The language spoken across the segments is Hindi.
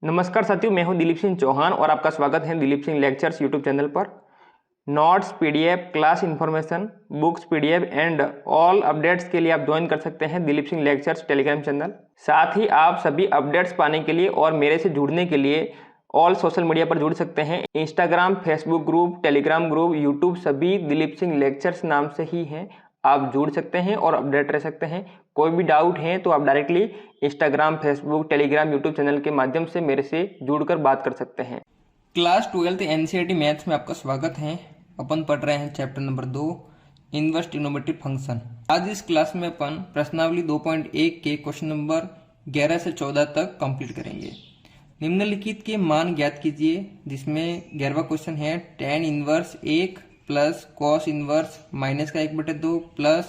नमस्कार साथियों, मैं हूं दिलीप सिंह चौहान और आपका स्वागत है Dilip Singh lectures YouTube channel पर। Notes, PDF, class information, books, PDF and all updates के लिए आप ज्वाइन कर सकते हैं Dilip Singh lectures Telegram channel. साथ ही आप सभी अपडेट्स पाने के लिए और मेरे से जुड़ने के लिए ऑल सोशल मीडिया पर जुड़ सकते हैं। Instagram, Facebook group, Telegram group, YouTube सभी दिलीप सिंह लेक्चर्स नाम से ही हैं। आप जुड़ सकते हैं और अपडेट रह सकते हैं। कोई भी डाउट है तो आप directly Instagram, Facebook, Telegram, YouTube channel के माध्यम से मेरे से जुड़कर बात कर सकते हैं। क्लास 12th एनसीईआरटी मैथ्स में आपका स्वागत है। अपन पढ़ रहे हैं chapter number 2, inverse trigonometric function. आज इस क्लास में अपन प्रश्नावली 2.1 के क्वेश्चन नंबर 11 से 14 तक कंप्लीट करेंगे। निम्नलिखित के मान ज्ञात कीजिए, जिसमें 11वां क्वेश्चन है tan inverse 1 plus cos inverse minus का 1/2 प्लस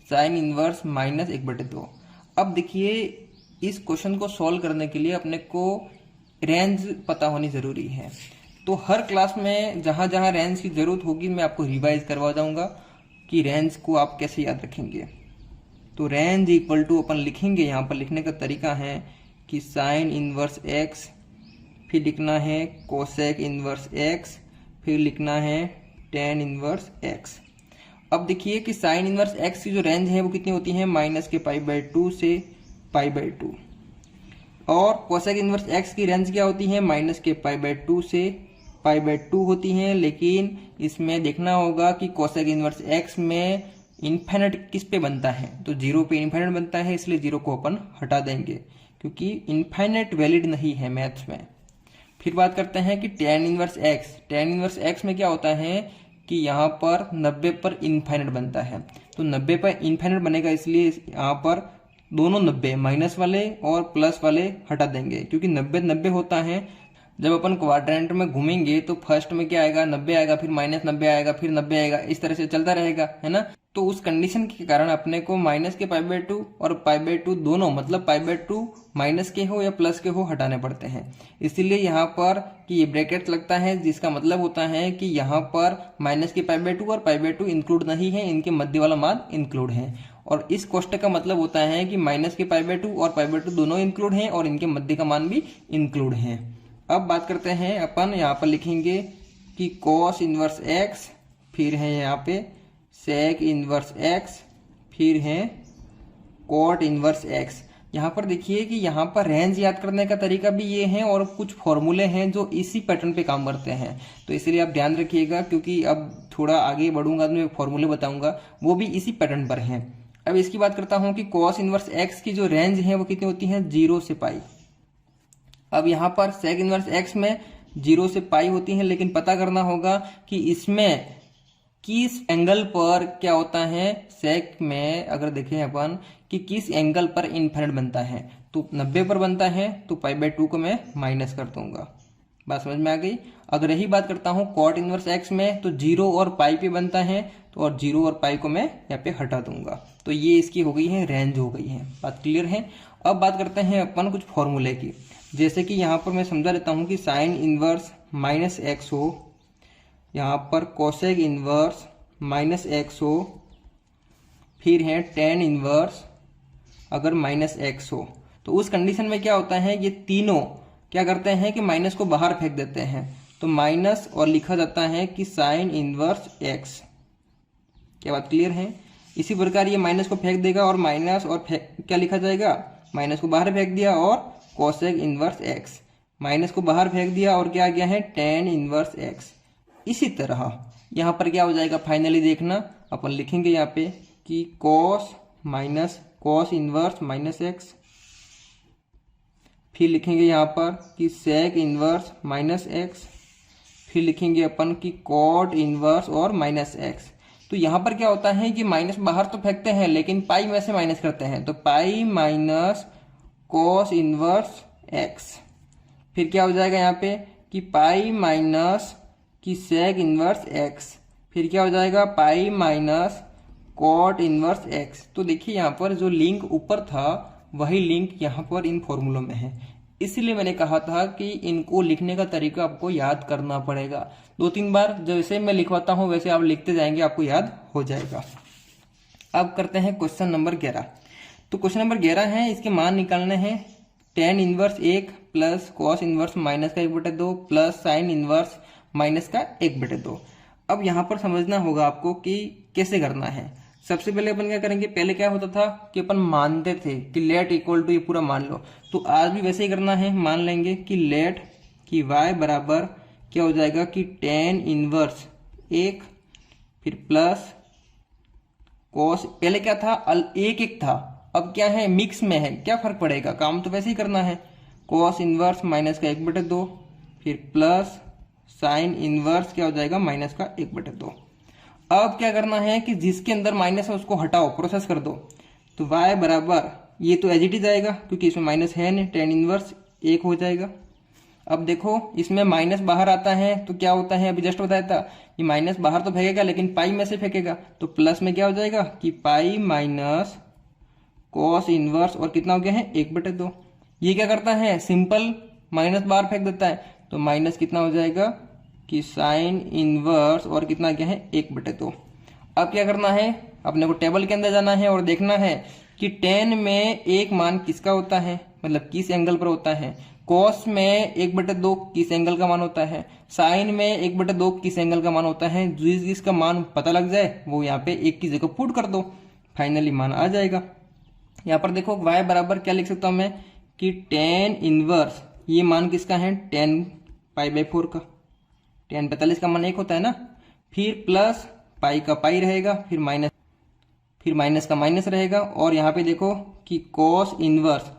साइन इनवर्स माइनस 1/2। अब देखिए, इस क्वेश्चन को सॉल्व करने के लिए अपने को रेंज पता होनी जरूरी है। तो हर क्लास में जहां जहां रेंज की जरूरत होगी मैं आपको रिवाइज करवा जाऊंगा कि रेंज को आप कैसे याद रखेंगे। तो रेंज इक्वल टू अपन लिखेंगे, यहाँ पर लिखने का तरीका है कि साइन इनवर्स एक्स, फिर लिखना है कोसेक इनवर्स एक्स, फिर लिखना है टेन इनवर्स एक्स। अब देखिए कि साइन इनवर्स एक्स की जो रेंज है वो कितनी होती है, माइनस के π/2 से π/2, और कोसेक इनवर्स एक्स की रेंज क्या होती है, माइनस के π/2 से π/2 होती है। लेकिन इसमें देखना होगा कि कोसेक इनवर्स एक्स में इन्फिनिट किस पे बनता है, तो जीरो पे इन्फिनिट बनता है, इसलिए जीरो को अपन हटा देंगे क्योंकि इन्फिनिट वैलिड नहीं है मैथ्स में। फिर बात करते हैं कि tan inverse x. Tan inverse x में क्या होता है कि यहाँ पर 90 पर इन्फिनिट बनता है, तो 90 पर इन्फिनिट बनेगा, इसलिए यहाँ पर दोनों 90 माइनस वाले और प्लस वाले हटा देंगे क्योंकि 90 होता है। जब अपन क्वाड्रेंट में घूमेंगे तो फर्स्ट में क्या आएगा, 90 आएगा, फिर -90 आएगा, फिर 90 आएगा, इस तरह से चलता रहेगा, है ना। तो उस कंडीशन के कारण अपने को माइनस के π/2 और π/2 दोनों, मतलब π/2 माइनस के हो या प्लस के हो, हटाने पड़ते हैं। इसीलिए यहाँ पर कि ये ब्रैकेट लगता है, जिसका मतलब होता है कि यहाँ पर माइनस के π/2 और π/2 इंक्लूड नहीं है, इनके मध्य वाला मान इंक्लूड है। और इस कोष्टक का मतलब होता है कि माइनस के π/2 और π/2 दोनों इंक्लूड हैं और इनके मध्य का मान भी इंक्लूड है। अब बात करते हैं, अपन यहाँ पर लिखेंगे कि कॉस इनवर्स एक्स, फिर है यहाँ पे सेक इनवर्स एक्स, फिर है कॉट इनवर्स एक्स। यहाँ पर देखिए कि यहाँ पर रेंज याद करने का तरीका भी ये है और कुछ फॉर्मूले हैं जो इसी पैटर्न पे काम करते हैं, तो इसलिए आप ध्यान रखिएगा क्योंकि अब थोड़ा आगे बढ़ूंगा तो मैं फॉर्मूले बताऊंगा, वो भी इसी पैटर्न पर हैं। अब इसकी बात करता हूँ कि कॉस इनवर्स एक्स की जो रेंज है वो कितनी होती है, 0 से पाई। अब यहाँ पर सेक इनवर्स एक्स में 0 से पाई होती है, लेकिन पता करना होगा कि इसमें किस एंगल पर क्या होता है। सेक में अगर देखें अपन कि किस एंगल पर इन्फिनिट बनता है, तो 90 पर बनता है, तो π/2 को मैं माइनस कर दूंगा। बात समझ में आ गई। अगर यही बात करता हूँ कॉट इनवर्स एक्स में, तो 0 और पाई पे बनता है, तो और 0 और पाई को मैं यहाँ पे हटा दूंगा। तो ये इसकी हो गई है, रेंज हो गई है। बात क्लियर है। अब बात करते हैं अपन कुछ फॉर्मूले की, जैसे कि यहाँ पर मैं समझा देता हूँ कि साइन इनवर्स -x हो, यहाँ पर कोसेक इनवर्स -x हो, फिर है टेन इनवर्स अगर -x हो, तो उस कंडीशन में क्या होता है, ये तीनों क्या करते हैं कि माइनस को बाहर फेंक देते हैं, तो माइनस और लिखा जाता है कि साइन इनवर्स x। क्या बात क्लियर है। इसी प्रकार ये माइनस को फेंक देगा और माइनस और क्या लिखा जाएगा, माइनस को बाहर फेंक दिया और कोसेक इनवर्स x, माइनस को बाहर फेंक दिया और क्या आ गया है, टेन इनवर्स x। इसी तरह यहाँ पर क्या हो जाएगा, फाइनली देखना, अपन लिखेंगे यहाँ पे कि कॉस इनवर्स -x, फिर लिखेंगे यहाँ पर कि सेक इनवर्स -x, फिर लिखेंगे अपन कि कॉट इनवर्स और -x। तो यहाँ पर क्या होता है कि माइनस बाहर तो फेंकते हैं लेकिन पाई में से माइनस करते हैं, तो pi minus cos inverse x, फिर क्या हो जाएगा यहाँ पे कि पाई माइनस की सेक इनवर्स x, फिर क्या हो जाएगा pi minus cot inverse x। तो देखिए यहाँ पर जो लिंक ऊपर था वही लिंक यहाँ पर इन फॉर्मूलों में है, इसलिए मैंने कहा था कि इनको लिखने का तरीका आपको याद करना पड़ेगा। 2-3 बार जैसे मैं लिखवाता हूँ वैसे आप लिखते जाएंगे, आपको याद हो जाएगा। अब करते हैं क्वेश्चन नंबर 11। तो क्वेश्चन नंबर 11 है, इसके मान निकालने हैं। Tan inverse 1 plus cos inverse minus का 1/2 प्लस साइन इनवर्स माइनस का 1/2। अब यहाँ पर समझना होगा आपको कि कैसे करना है। सबसे पहले अपन क्या करेंगे, पहले क्या होता था कि अपन मानते थे कि लेट इक्वल टू ये पूरा मान लो, तो आज भी वैसे ही करना है। मान लेंगे कि लेट कि y बराबर क्या हो जाएगा कि tan इनवर्स 1 फिर प्लस कॉस, पहले क्या था 1 था, अब क्या है मिक्स में है, क्या फर्क पड़ेगा, काम तो वैसे ही करना है। कॉस इनवर्स माइनस का 1/2 फिर प्लस साइन इनवर्स क्या हो जाएगा माइनस का 1/2। अब क्या करना है कि जिसके अंदर माइनस है उसको हटाओ, प्रोसेस कर दो। तो y बराबर ये तो एज इट इज आएगा क्योंकि इसमें माइनस है नहीं, tan इनवर्स 1 हो जाएगा। अब देखो इसमें माइनस बाहर आता है तो क्या होता है, अभी जस्ट बताया था, ये माइनस बाहर तो फेंकेगा लेकिन पाई में से फेंकेगा, तो प्लस में क्या हो जाएगा कि पाई माइनस कॉस इनवर्स और कितना हो गया है 1/2। ये क्या करता है, सिंपल माइनस बाहर फेंक देता है, तो माइनस कितना हो जाएगा कि साइन इनवर्स और कितना क्या है 1/2। अब क्या करना है, अपने को टेबल के अंदर जाना है और देखना है कि tan में एक मान किसका होता है, मतलब किस एंगल पर होता है। कॉस में 1/2 किस एंगल का मान होता है, साइन में 1/2 किस एंगल का मान होता है। जिसका मान पता लग जाए वो यहाँ पे एक की जगह पुट कर दो, फाइनली मान आ जाएगा। यहाँ पर देखो y बराबर क्या लिख सकता हूँ मैं कि tan इनवर्स, ये मान किसका है tan π/4 का, tan 45 का मान 1 होता है ना, फिर प्लस पाई का पाई रहेगा, फिर माइनस का माइनस रहेगा। और यहाँ पे देखो कि कॉस इनवर्स,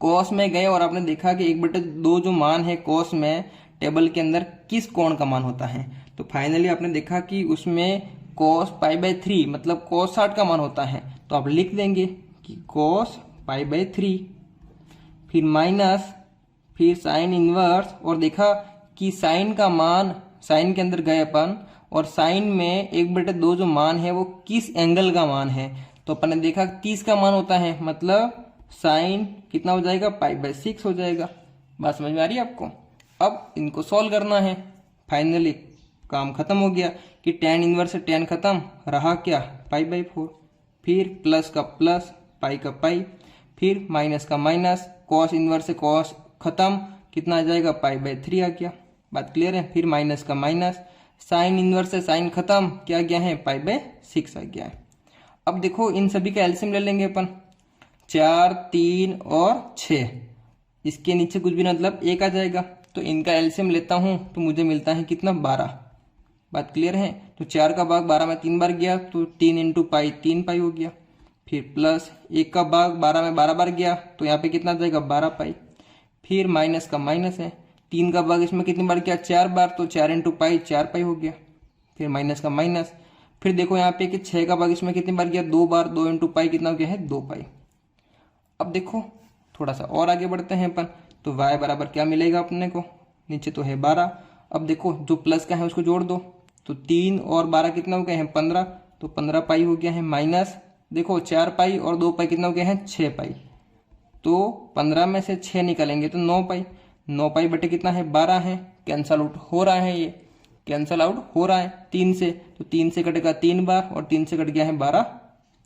कॉस में गए और आपने देखा कि 1/2 जो मान है कॉस में टेबल के अंदर किस कोण का मान होता है, तो फाइनली आपने देखा कि उसमें कॉस π/3 मतलब कॉस 60 का मान होता है। तो आप लिख देंगे कि कॉस π/3 फिर माइनस फिर साइन इनवर्स, और देखा कि साइन का मान, साइन के अंदर गए अपन और साइन में 1/2 जो मान है वो किस एंगल का मान है, तो अपन ने देखा 30 का मान होता है, मतलब साइन कितना हो जाएगा π/6 हो जाएगा। बात समझ में आ रही है आपको। अब इनको सॉल्व करना है, फाइनली काम खत्म हो गया कि tan इनवर्स से tan खत्म रहा क्या π/4, फिर प्लस का प्लस पाई का पाई, फिर माइनस का माइनस, कॉस इनवर्स से कॉस खत्म, कितना आ जाएगा π/3 आ गया। बात क्लियर है। फिर माइनस का माइनस, साइन इनवर्स से साइन खत्म, क्या गया है π/6 आ गया है। अब देखो इन सभी का एलसीएम ले लेंगे अपन, 4 3 और 6, इसके नीचे कुछ भी मतलब 1 आ जाएगा, तो इनका एलसीएम लेता हूं तो मुझे मिलता है कितना 12। बात क्लियर है। तो 4 का भाग 12 में 3 बार गया तो 3 × पाई 3 पाई हो गया, फिर प्लस 1 का भाग 12 में 12 बार गया तो यहाँ पे कितना आ जाएगा 12 पाई, फिर माइनस का माइनस है, 3 का भाग इसमें कितनी बार किया 4 बार, तो 4 × पाई 4 पाई हो गया, फिर माइनस का माइनस, फिर देखो यहाँ पे कि 6 का भाग इसमें कितनी बार किया 2 बार, 2 × पाई कितना हो गया है 2 पाई। अब देखो थोड़ा सा और आगे बढ़ते हैं अपन, तो y बराबर क्या मिलेगा अपने को, नीचे तो है 12। अब देखो जो प्लस का है उसको जोड़ दो, तो 3 और 12 कितना हो गया है 15, तो 15 पाई हो गया है, माइनस देखो 4 पाई और 2 पाई कितना हो गया है 6 पाई, तो 15 में से 6 निकालेंगे तो 9 पाई, 9 पाई बटे कितना है 12 है, कैंसल आउट हो रहा है, ये कैंसल आउट हो रहा है 3 से, तो 3 से कटेगा 3 बार और 3 से कट गया है 12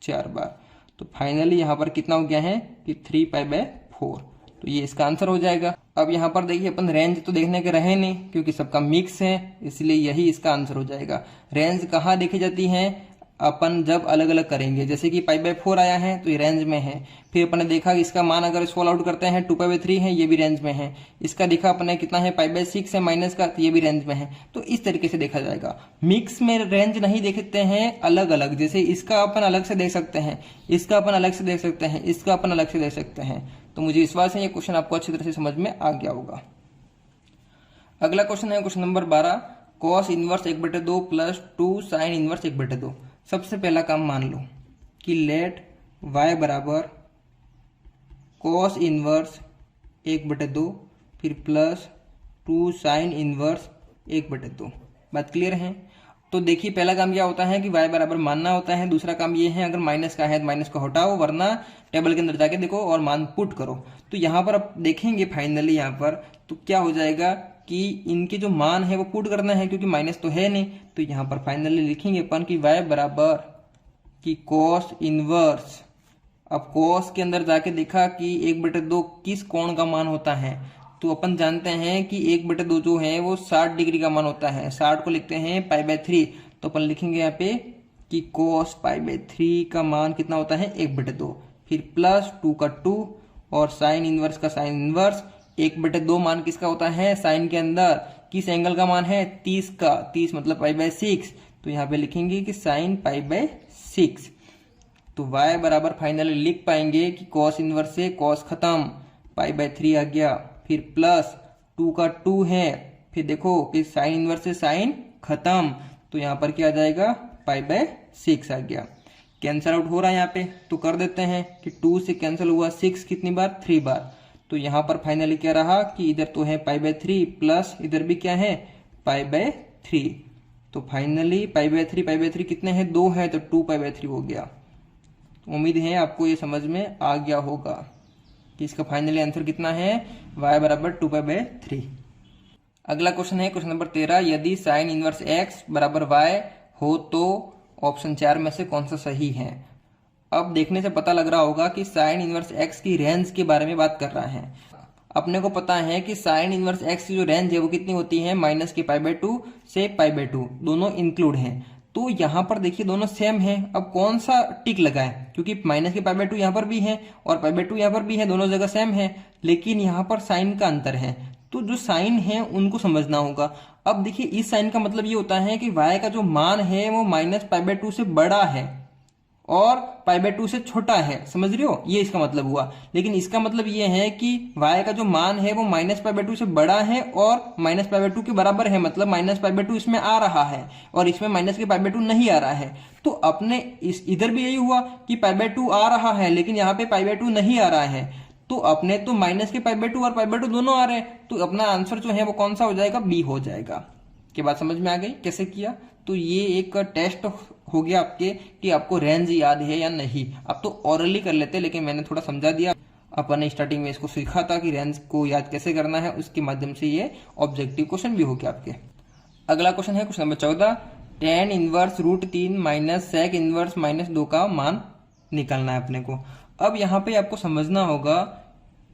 4 बार, तो फाइनली यहाँ पर कितना हो गया है कि 3 π/4, तो ये इसका आंसर हो जाएगा। अब यहाँ पर देखिए अपन रेंज तो देखने के रहे नहीं क्योंकि सबका मिक्स है, इसलिए यही इसका आंसर हो जाएगा। रेंज कहाँ देखी जाती है, अपन जब अलग अलग करेंगे, जैसे कि π/4 आया है तो ये रेंज में है, फिर अपन ने देखा कि इसका मान अगर सोल्व आउट करते हैं 2π/3 है, ये भी रेंज में है, इसका देखा अपने कितना है π/6 है माइनस का, तो ये भी रेंज में है, तो इस तरीके से देखा जाएगा। मिक्स में रेंज नहीं देखते हैं, अलग अलग, जैसे इसका अपन अलग से देख सकते हैं, इसका अपन अलग से देख सकते हैं, इसका अपन अलग से देख सकते हैं। तो मुझे विश्वास है ये क्वेश्चन आपको अच्छी तरह से समझ में आ गया होगा। अगला क्वेश्चन है question number 12, cos inverse 1/2 plus 2 sine inverse 1/2। सबसे पहला काम मान लो कि लेट y बराबर कॉस इनवर्स 1/2 फिर प्लस 2 साइन इनवर्स 1/2। बात क्लियर है। तो देखिए पहला काम क्या होता है कि y बराबर मानना होता है, दूसरा काम ये है अगर माइनस का है तो माइनस को हटाओ, वरना टेबल के अंदर जाके देखो और मान पुट करो। तो यहाँ पर आप देखेंगे फाइनली यहाँ पर तो क्या हो जाएगा कि इनके जो मान है वो पुट करना है क्योंकि माइनस तो है नहीं, तो यहाँ पर फाइनली लिखेंगे अपन कि y बराबर कि कॉस इनवर्स अब कॉस के अंदर जाके देखा कि 1/2 किस कोण का मान होता है, तो अपन जानते हैं कि 1/2 जो है वो 60 डिग्री का मान होता है। 60 को लिखते हैं π/3, तो अपन लिखेंगे यहाँ पे कि cos π/3 का मान कितना होता है 1/2, फिर प्लस 2 का 2 और साइन इनवर्स का साइन इनवर्स। 1/2 मान किसका होता है साइन के अंदर, किस एंगल का मान है 30 का, 30 मतलब π/6, तो यहाँ पे लिखेंगे कि साइन π/6। तो y बराबर फाइनली लिख पाएंगे कि cos इनवर्स से cos खत्म, π/3 आ गया, फिर प्लस 2 का 2 है, फिर देखो कि साइन इनवर्स से साइन खत्म, तो यहाँ पर क्या आ जाएगा π/6 आ गया। कैंसल आउट हो रहा है यहाँ पे, तो कर देते हैं कि 2 से कैंसिल हुआ 6 कितनी बार 3 बार, तो यहाँ पर फाइनली क्या रहा कि इधर तो है π/3 प्लस इधर भी क्या है π/3, तो फाइनली π/3 कितने हैं 2 है, तो 2π/3 हो गया। उम्मीद है आपको ये समझ में आ गया होगा कि इसका फाइनली आंसर कितना है y बराबर 2π/3। अगला क्वेश्चन है क्वेश्चन नंबर 13, यदि साइन इनवर्स x बराबर y हो तो ऑप्शन 4 में से कौन सा सही है। अब देखने से पता लग रहा होगा कि साइन इनवर्स x की रेंज के बारे में बात कर रहा है। अपने को पता है कि साइन इनवर्स x की जो रेंज है वो कितनी होती है -π/2 से π/2, दोनों इंक्लूड हैं। तो यहाँ पर देखिए दोनों सेम है, अब कौन सा टिक लगाए, क्योंकि -π/2 यहाँ पर भी है और π/2 यहाँ पर भी है, दोनों जगह सेम है, लेकिन यहाँ पर साइन का अंतर है, तो जो साइन है उनको समझना होगा। अब देखिए इस साइन का मतलब ये होता है कि y का जो मान है वो -π/2 से बड़ा है और π/2 से छोटा है, समझ रहे हो, ये इसका मतलब हुआ। लेकिन इसका मतलब ये है कि y का जो मान है वो -π/2 से बड़ा है और -π/2 के बराबर है, मतलब -π/2 इसमें आ रहा है और इसमें -π/2 नहीं आ रहा है। तो अपने इस इधर भी यही हुआ कि π/2 आ रहा है लेकिन यहाँ पे π/2 नहीं आ रहा है, तो अपने तो -π/2 और π/2 दोनों आ रहे हैं, तो अपना आंसर जो है वो कौन सा हो जाएगा, बी हो जाएगा। के बात समझ में आ गई कैसे किया। तो ये एक टेस्ट हो गया आपके कि आपको रेंज याद है या नहीं। अब तो ऑरली कर लेते, लेकिन मैंने थोड़ा समझा दिया, अपन ने स्टार्टिंग में इसको सीखा था कि रेंज को याद कैसे करना है, उसके माध्यम से ये ऑब्जेक्टिव क्वेश्चन भी हो गया आपके। अगला क्वेश्चन है question number 14, tan inverse √3 minus sec inverse -2 का मान निकालना है अपने को। अब यहाँ पे आपको समझना होगा,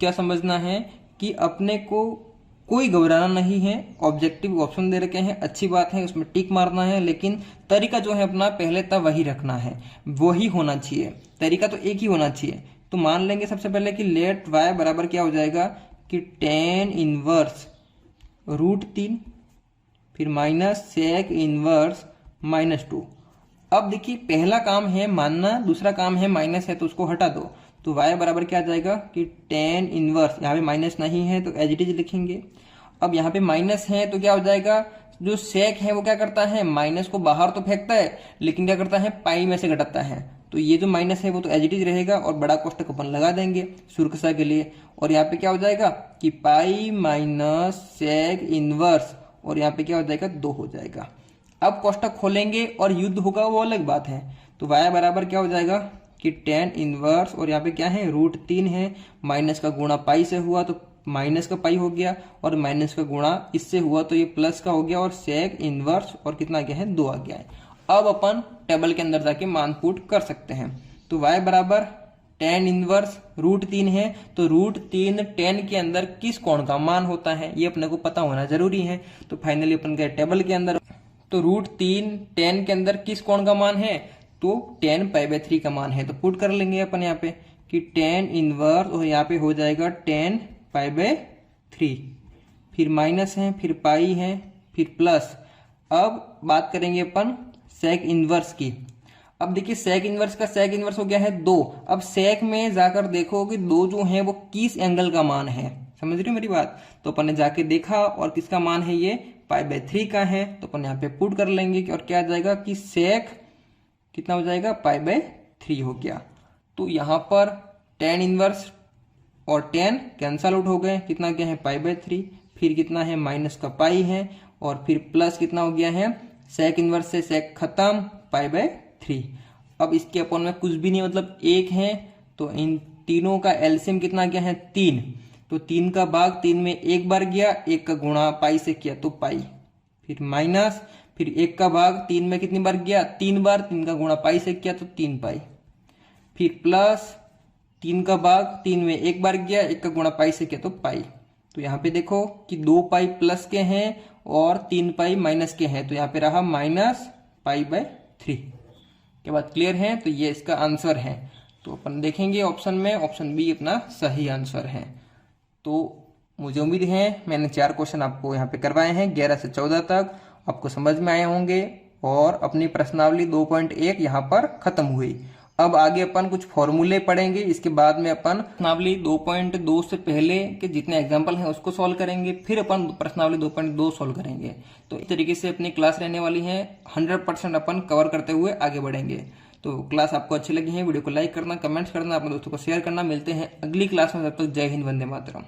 क्या समझना है कि अपने को कोई घबराना नहीं है, ऑब्जेक्टिव ऑप्शन दे रखे हैं, अच्छी बात है, उसमें टिक मारना है, लेकिन तरीका जो है अपना पहले तक वही रखना है, वही होना चाहिए, तरीका तो एक ही होना चाहिए। तो मान लेंगे सबसे पहले कि लेट y बराबर क्या हो जाएगा कि tan इनवर्स √3 फिर माइनस sec इनवर्स -2। अब देखिए पहला काम है मानना, दूसरा काम है माइनस है, तो उसको हटा दो, तो y बराबर क्या आ जाएगा कि tan इनवर्स, यहाँ पे माइनस नहीं है तो एज इट इज लिखेंगे। अब यहाँ पे माइनस है तो क्या हो जाएगा, जो सेक है वो क्या करता है माइनस को बाहर तो फेंकता है लेकिन क्या करता है पाई में से घटाता है, तो ये जो माइनस है वो तो एज इट इज रहेगा और बड़ा कोष्टक अपन लगा देंगे सुरक्षा के लिए, और यहाँ पे क्या हो जाएगा कि पाई माइनस सेक इनवर्स, और यहाँ पे क्या हो जाएगा 2 हो जाएगा। अब कोष्टक खोलेंगे और युद्ध होगा वो अलग बात है, तो y बराबर क्या हो जाएगा कि tan इनवर्स, और यहाँ पे क्या है √3 है, माइनस का गुणा पाई से हुआ तो माइनस का पाई हो गया, और माइनस का गुणा इससे हुआ तो ये प्लस का हो गया, और सेक इनवर्स और कितना गया है 2 आ गया है। अब अपन टेबल के अंदर जाके मान पुट कर सकते हैं, तो y बराबर tan इनवर्स √3 है, तो √3 tan के अंदर किस कोण का मान होता है ये अपने को पता होना जरूरी है। तो फाइनली अपन गए टेबल के अंदर, तो √3 tan के अंदर किस कोण का मान है, तो tan π/3 का मान है, तो पुट कर लेंगे अपन यहाँ पे कि tan इनवर्स, और यहाँ पे हो जाएगा tan π/3, फिर माइनस है, फिर पाई है, फिर प्लस। अब बात करेंगे अपन सेक इनवर्स की। अब देखिए सेक इनवर्स का सेक इनवर्स हो गया है 2। अब सेक में जाकर देखो कि 2 जो है वो किस एंगल का मान है, समझ रहे हो मेरी बात। तो अपन ने जाके देखा और किसका मान है ये π/3 का है, तो अपन यहाँ पे पुट कर लेंगे और क्या आ जाएगा कि सेक कितना हो जाएगा π/3 हो गया। तो यहाँ पर tan इनवर्स और tan कैंसल आउट हो गए, कितना क्या है π/3, फिर कितना है माइनस का पाई है, और फिर प्लस कितना हो गया है सेक इनवर्स से सेक खत्म π/3। अब इसके अपन में कुछ भी नहीं, मतलब 1 है, तो इन तीनों का एलसीएम कितना क्या है 3, तो 3 का भाग 3 में एक बार गया, 1 का गुणा पाई से किया तो पाई, फिर माइनस, फिर 1 का भाग 3 में कितनी बार गया 3 बार, 3 का गुणा पाई से किया तो 3 पाई, फिर प्लस 3 का भाग 3 में एक बार गया, 1 का गुणा पाई से किया तो पाई। तो यहाँ पे देखो कि 2 पाई प्लस के हैं और 3 पाई माइनस के हैं, तो यहाँ पे रहा -पाई/3 के बाद क्लियर है। तो ये इसका आंसर है। तो अपन देखेंगे ऑप्शन में, ऑप्शन बी अपना सही आंसर है। तो मुझे उम्मीद है मैंने 4 क्वेश्चन आपको यहाँ पे करवाए हैं 11 से 14 तक, आपको समझ में आए होंगे और अपनी प्रश्नावली 2.1 यहाँ पर खत्म हुई। अब आगे अपन कुछ फॉर्मूले पढ़ेंगे, इसके बाद में अपन प्रश्नावली 2.2 से पहले के जितने एग्जाम्पल हैं उसको सॉल्व करेंगे, फिर अपन प्रश्नावली 2.2 सॉल्व करेंगे। तो इस तरीके से अपनी क्लास रहने वाली है, 100% अपन कवर करते हुए आगे बढ़ेंगे। तो क्लास आपको अच्छी लगी है, वीडियो को लाइक करना, कमेंट्स करना, अपने दोस्तों को शेयर करना। मिलते हैं अगली क्लास में, तब तक जय हिंद, वंदे मातरम।